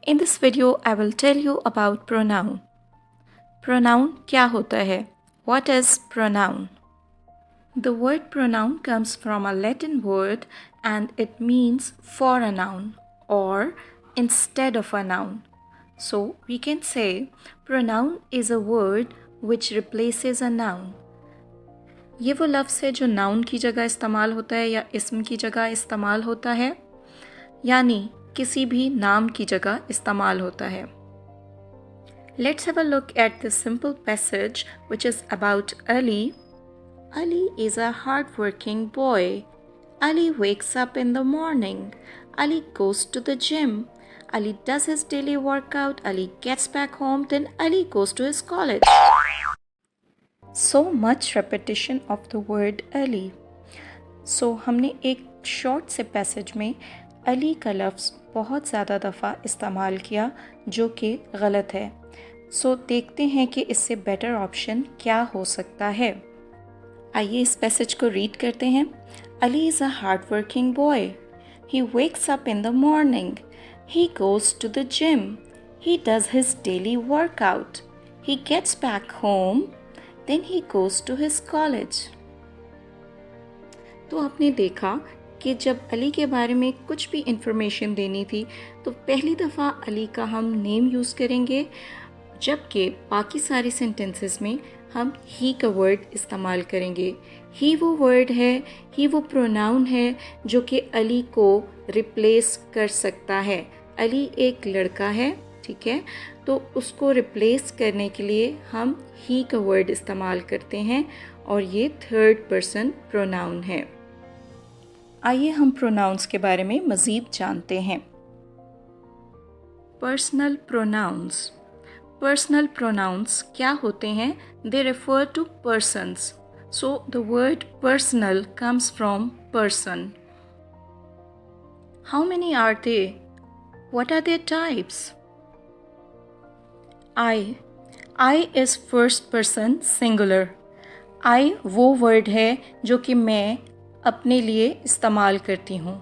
In this video, I will tell you about pronoun. Pronoun क्या होता है? What is pronoun? The word pronoun comes from a Latin word and it means for a noun or instead of a noun. So we can say pronoun is a word which replaces a noun. ये वो लफ्ज़ है जो noun की जगह इस्तेमाल होता है या इस्म की जगह इस्तेमाल होता है, यानी किसी भी नाम की जगह इस्तेमाल होता है. Let's have a look at this simple passage which is about Ali. Ali is a hard-working boy. Ali wakes up in the morning. Ali goes to the gym. Ali does his daily workout. Ali gets back home. Then Ali goes to his college. So much repetition of the word Ali. So हमने एक short से passage में अली का लफ्ज़ बहुत ज़्यादा दफ़ा इस्तेमाल किया जो कि गलत है. सो देखते हैं कि इससे बेटर ऑप्शन क्या हो सकता है. आइए इस पैसेज को रीड करते हैं. Ali is a hard working boy. He wakes up in the morning. He goes to the gym. He does his daily workout. He gets back home. Then he goes to his college. तो आपने देखा कि जब अली के बारे में कुछ भी इंफॉर्मेशन देनी थी तो पहली दफ़ा अली का हम नेम यूज़ करेंगे, जबकि बाकी सारी सेंटेंसेस में हम ही का वर्ड इस्तेमाल करेंगे. ही वो वर्ड है, ही वो प्रोनाउन है जो कि अली को रिप्लेस कर सकता है. अली एक लड़का है, ठीक है, तो उसको रिप्लेस करने के लिए हम ही का वर्ड इस्तेमाल करते हैं और ये थर्ड पर्सन प्रोनाउन है. आइए हम प्रोनाउंस के बारे में मज़ीद जानते हैं. Personal pronouns. पर्सनल प्रोनाउंस क्या होते हैं? They refer to persons. So the word personal comes from person. How many are they? What are their types? I is first person singular. I वो वर्ड है जो कि मैं अपने लिए इस्तेमाल करती हूँ,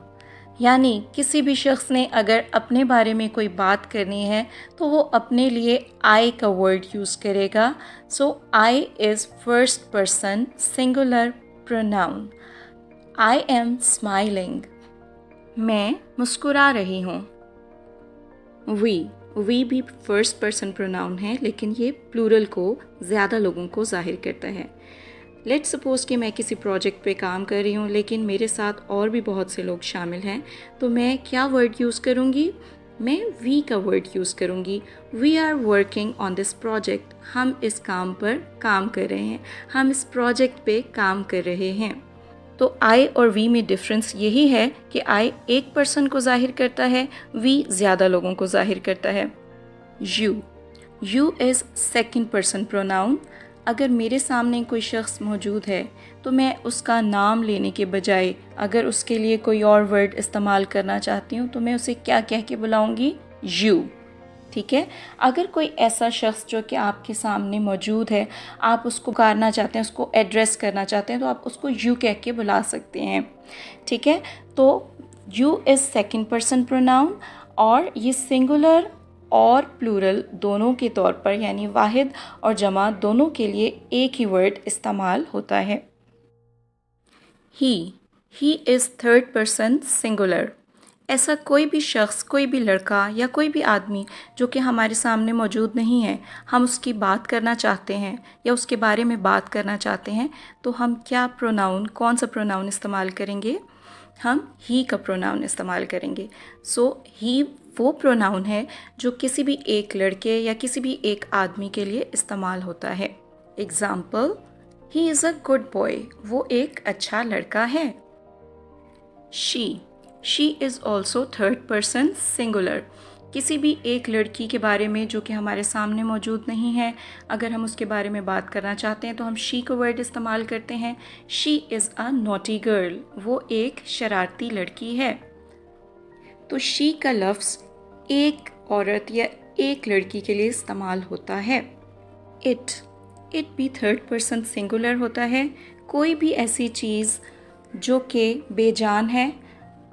यानी किसी भी शख्स ने अगर अपने बारे में कोई बात करनी है तो वो अपने लिए आई का वर्ड यूज़ करेगा. So I is first person singular pronoun. I am smiling. मैं मुस्कुरा रही हूँ. वी भी फर्स्ट पर्सन प्रोनाउन है, लेकिन ये प्लूरल को ज़्यादा लोगों को जाहिर करता है. लेट्स सपोज़ कि मैं किसी प्रोजेक्ट पे काम कर रही हूँ लेकिन मेरे साथ और भी बहुत से लोग शामिल हैं, तो मैं क्या वर्ड यूज़ करूँगी? मैं वी का वर्ड यूज़ करूँगी. We are working on this project. हम इस काम पर काम कर रहे हैं, हम इस प्रोजेक्ट पे काम कर रहे हैं. तो आई और वी में डिफरेंस यही है कि आई एक पर्सन को जाहिर करता है, वी ज़्यादा लोगों को जाहिर करता है. You is second person pronoun. अगर मेरे सामने कोई शख्स मौजूद है तो मैं उसका नाम लेने के बजाय अगर उसके लिए कोई और वर्ड इस्तेमाल करना चाहती हूँ तो मैं उसे क्या कह के बुलाऊँगी? यू. ठीक है. अगर कोई ऐसा शख्स जो कि आपके सामने मौजूद है, आप उसको पुकारना चाहते हैं, उसको एड्रेस करना चाहते हैं, तो आप उसको यू कह के बुला सकते हैं. ठीक है. तो you is second person pronoun और ये सिंगुलर और प्लूरल दोनों के तौर पर, यानी वाहिद और जमा दोनों के लिए एक ही वर्ड इस्तेमाल होता है. He is third person singular. ऐसा कोई भी शख्स, कोई भी लड़का या कोई भी आदमी जो कि हमारे सामने मौजूद नहीं है, हम उसकी बात करना चाहते हैं या उसके बारे में बात करना चाहते हैं, तो हम क्या प्रोनाउन, कौन सा प्रोनाउन इस्तेमाल करेंगे? हम ही का प्रोनाउन इस्तेमाल करेंगे. सो ही वो प्रोनाउन है जो किसी भी एक लड़के या किसी भी एक आदमी के लिए इस्तेमाल होता है. Example, he is a good boy. वो एक अच्छा लड़का है. She is also third person singular. किसी भी एक लड़की के बारे में जो कि हमारे सामने मौजूद नहीं है, अगर हम उसके बारे में बात करना चाहते हैं तो हम शी का वर्ड इस्तेमाल करते हैं. She is a naughty girl. वो एक शरारती लड़की है. तो शी का लफ्ज़ एक औरत या एक लड़की के लिए इस्तेमाल होता है. इट भी थर्ड पर्सन सिंगुलर होता है. कोई भी ऐसी चीज़ जो कि बेजान है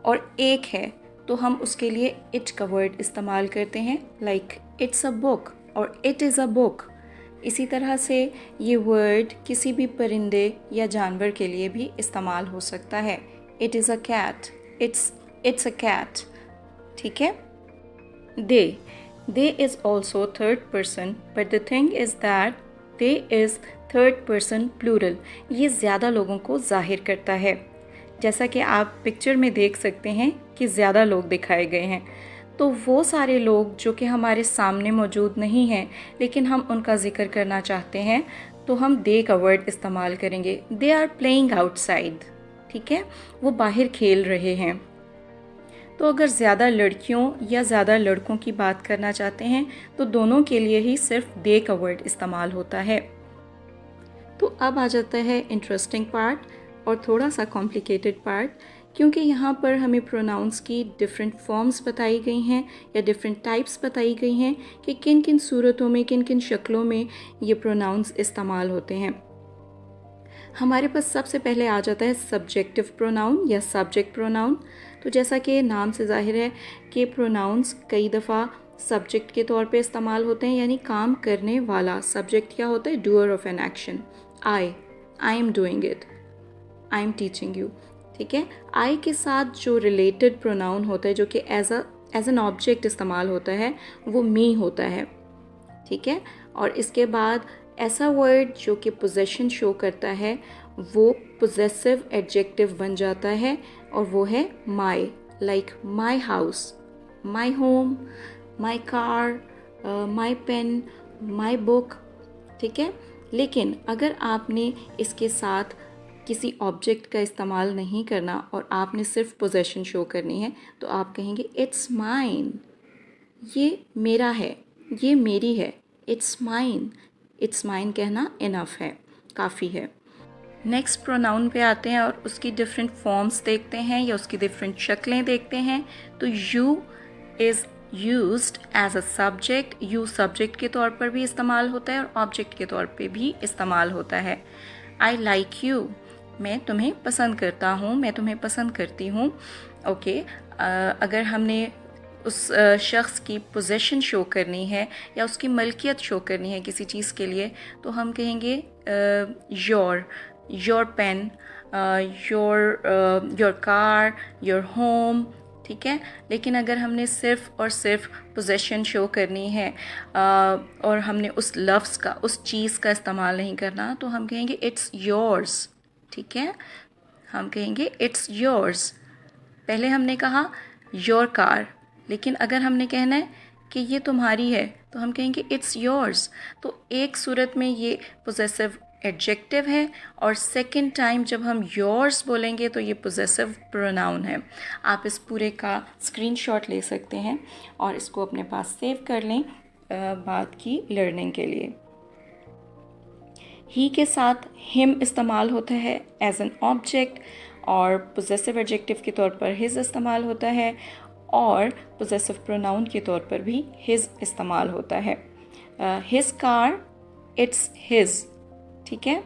और एक है तो हम उसके लिए इट का वर्ड इस्तेमाल करते हैं, लाइक इट्स अ बुक और इट इज़ अ बुक। इसी तरह से ये वर्ड किसी भी परिंदे या जानवर के लिए भी इस्तेमाल हो सकता है। It is a cat, it's a cat. ठीक है। They is also third person, but the thing is that they is third person plural. ये ज़्यादा लोगों को जाहिर करता है। जैसा कि आप पिक्चर में देख सकते हैं कि ज़्यादा लोग दिखाए गए हैं, तो वो सारे लोग जो कि हमारे सामने मौजूद नहीं हैं लेकिन हम उनका जिक्र करना चाहते हैं, तो हम दे का वर्ड इस्तेमाल करेंगे। They are playing outside. ठीक है, वो बाहर खेल रहे हैं। तो अगर ज़्यादा लड़कियों या ज़्यादा लड़कों की बात करना चाहते हैं तो दोनों के लिए ही सिर्फ दे का वर्ड इस्तेमाल होता है। तो अब आ जाता है इंटरेस्टिंग पार्ट और थोड़ा सा कॉम्प्लिकेटेड पार्ट, क्योंकि यहाँ पर हमें प्रोनाउंस की डिफरेंट फॉर्म्स बताई गई हैं या डिफरेंट टाइप्स बताई गई हैं कि किन किन सूरतों में, किन किन शक्लों में ये प्रोनाउंस इस्तेमाल होते हैं। हमारे पास सबसे पहले आ जाता है सब्जेक्टिव प्रोनाउन या सब्जेक्ट प्रोनाउन। तो जैसा कि नाम से जाहिर है कि प्रोनाउंस कई दफ़ा सब्जेक्ट के तौर पे इस्तेमाल होते हैं, यानी काम करने वाला। सब्जेक्ट क्या होता है? Doer of an action. I am doing it, I am teaching you. ठीक है, आई के साथ जो रिलेटेड प्रोनाउन होता है, जो कि एज एन ऑब्जेक्ट इस्तेमाल होता है, वो मी होता है। ठीक है, और इसके बाद ऐसा वर्ड जो कि पोजेशन शो करता है वो पोजेसिव एडजेक्टिव बन जाता है, और वो है my. Like my house, my home, my car, my pen, my book. ठीक है, लेकिन अगर आपने इसके साथ किसी ऑब्जेक्ट का इस्तेमाल नहीं करना और आपने सिर्फ पोजेशन शो करनी है, तो आप कहेंगे इट्स माइन, ये मेरा है, ये मेरी है। इट्स माइन, इट्स माइन कहना इनफ है, काफ़ी है। नेक्स्ट प्रोनाउन पे आते हैं और उसकी डिफरेंट फॉर्म्स देखते हैं या उसकी डिफरेंट शक्लें देखते हैं। तो you is used as a subject. You subject के तौर पर भी इस्तेमाल होता है और ऑब्जेक्ट के तौर पे भी इस्तेमाल होता है। आई लाइक यू, मैं तुम्हें पसंद करता हूँ, मैं तुम्हें पसंद करती हूँ। ओके, अगर हमने उस शख्स की पोजेशन शो करनी है या उसकी मलकियत शो करनी है किसी चीज़ के लिए, तो हम कहेंगे your pen, your car, your home. ठीक है, लेकिन अगर हमने सिर्फ और सिर्फ पोजेशन शो करनी है और हमने उस लफ्ज़ का, उस चीज़ का इस्तेमाल नहीं करना, तो हम कहेंगे इट्स योर्स। ठीक है, हम कहेंगे इट्स योर्स। पहले हमने कहा योर कार, लेकिन अगर हमने कहना है कि ये तुम्हारी है, तो हम कहेंगे इट्स योर्स। तो एक सूरत में ये पोजेसिव एडजेक्टिव है, और सेकंड टाइम जब हम योर्स बोलेंगे तो ये पोजेसिव प्रोनाउन है। आप इस पूरे का स्क्रीनशॉट ले सकते हैं और इसको अपने पास सेव कर लें बात की लर्निंग के लिए। ही के साथ हिम इस्तेमाल होता है एज एन ऑब्जेक्ट, और पोजेसिव एडजेक्टिव के तौर पर हिज इस्तेमाल होता है, और पोजेसिव प्रोनाउन के तौर पर भी हिज इस्तेमाल होता है। His car, it's his. ठीक है,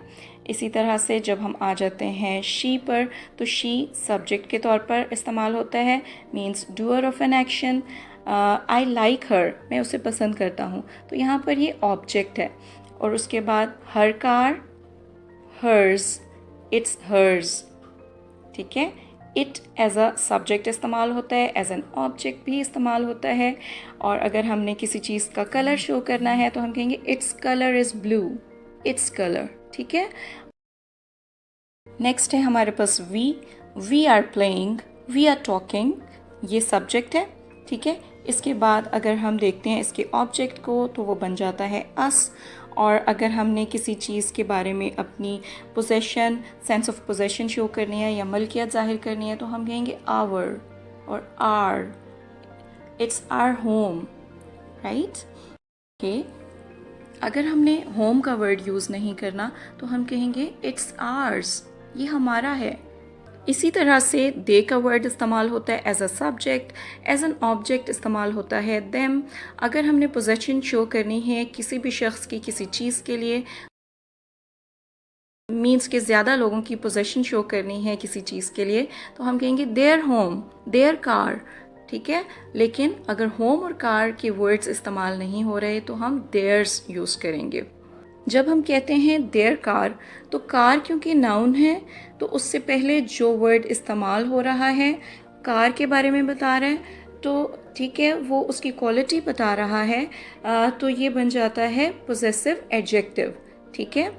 इसी तरह से जब हम आ जाते हैं शी पर, तो शी सब्जेक्ट के तौर पर इस्तेमाल होता है, means doer of an action. I like her, मैं उसे पसंद करता हूँ, तो यहाँ पर ये ऑब्जेक्ट है। और उसके बाद हर कार, हर्स, इट्स हर्स। ठीक है, इट एज अ सब्जेक्ट इस्तेमाल होता है, एज एन ऑब्जेक्ट भी इस्तेमाल होता है। और अगर हमने किसी चीज़ का कलर शो करना है तो हम कहेंगे its colour is blue, its colour. ठीक है, नेक्स्ट है हमारे पास we are playing, we are talking. ये सब्जेक्ट है। ठीक है, इसके बाद अगर हम देखते हैं इसके ऑब्जेक्ट को, तो वो बन जाता है अस। और अगर हमने किसी चीज़ के बारे में अपनी possession, sense of possession show करनी है या मलकियत जाहिर करनी है, तो हम कहेंगे आवर और our. It's our home, right. Okay, अगर हमने होम का वर्ड यूज़ नहीं करना, तो हम कहेंगे इट्स आर्स, ये हमारा है। इसी तरह से दे का वर्ड इस्तेमाल होता है as a subject, as an object इस्तेमाल होता है देम। अगर हमने पोजेशन शो करनी है किसी भी शख्स की किसी चीज़ के लिए, मीन्स के ज़्यादा लोगों की पोजेशन शो करनी है किसी चीज़ के लिए, तो हम कहेंगे देयर होम, देयर कार, ठीक है। लेकिन अगर होम और कार के वर्ड्स इस्तेमाल नहीं हो रहे तो हम देयर्स यूज़ करेंगे। जब हम कहते हैं देयर कार, तो कार क्योंकि नाउन है तो उससे पहले जो वर्ड इस्तेमाल हो रहा है कार के बारे में बता रहा है, तो ठीक है, वो उसकी क्वालिटी बता रहा है, तो ये बन जाता है पोजेसिव एडजेक्टिव। ठीक है।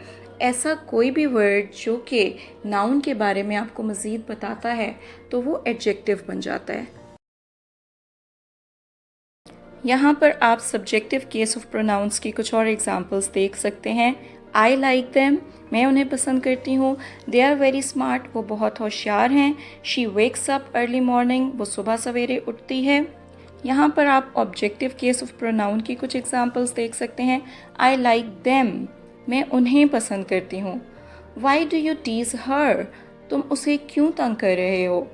ऐसा कोई भी वर्ड जो कि नाउन के बारे में आपको मज़ीद बताता है तो वो एडजेक्टिव बन जाता है। यहाँ पर आप सब्जेक्टिव केस ऑफ प्रोनाउंस की कुछ और एग्जांपल्स देख सकते हैं। आई लाइक देम, मैं उन्हें पसंद करती हूँ। दे आर वेरी स्मार्ट, वो बहुत होशियार हैं। She wakes up early morning, वो सुबह सवेरे उठती है। यहाँ पर आप ऑब्जेक्टिव केस ऑफ प्रोनाउन की कुछ एग्जांपल्स देख सकते हैं। आई लाइक देम, मैं उन्हें पसंद करती हूँ। वाई डू यू टीज हर, तुम उसे क्यों तंग कर रहे हो।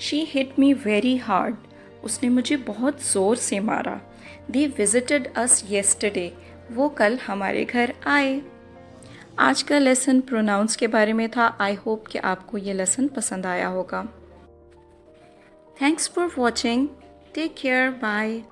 She hit me very hard, उसने मुझे बहुत ज़ोर से मारा। दे विजिटेड अस येस्टरडे, वो कल हमारे घर आए। आज का लेसन प्रोनाउंस के बारे में था। आई होप कि आपको ये लेसन पसंद आया होगा। Thanks for watching, take care, bye.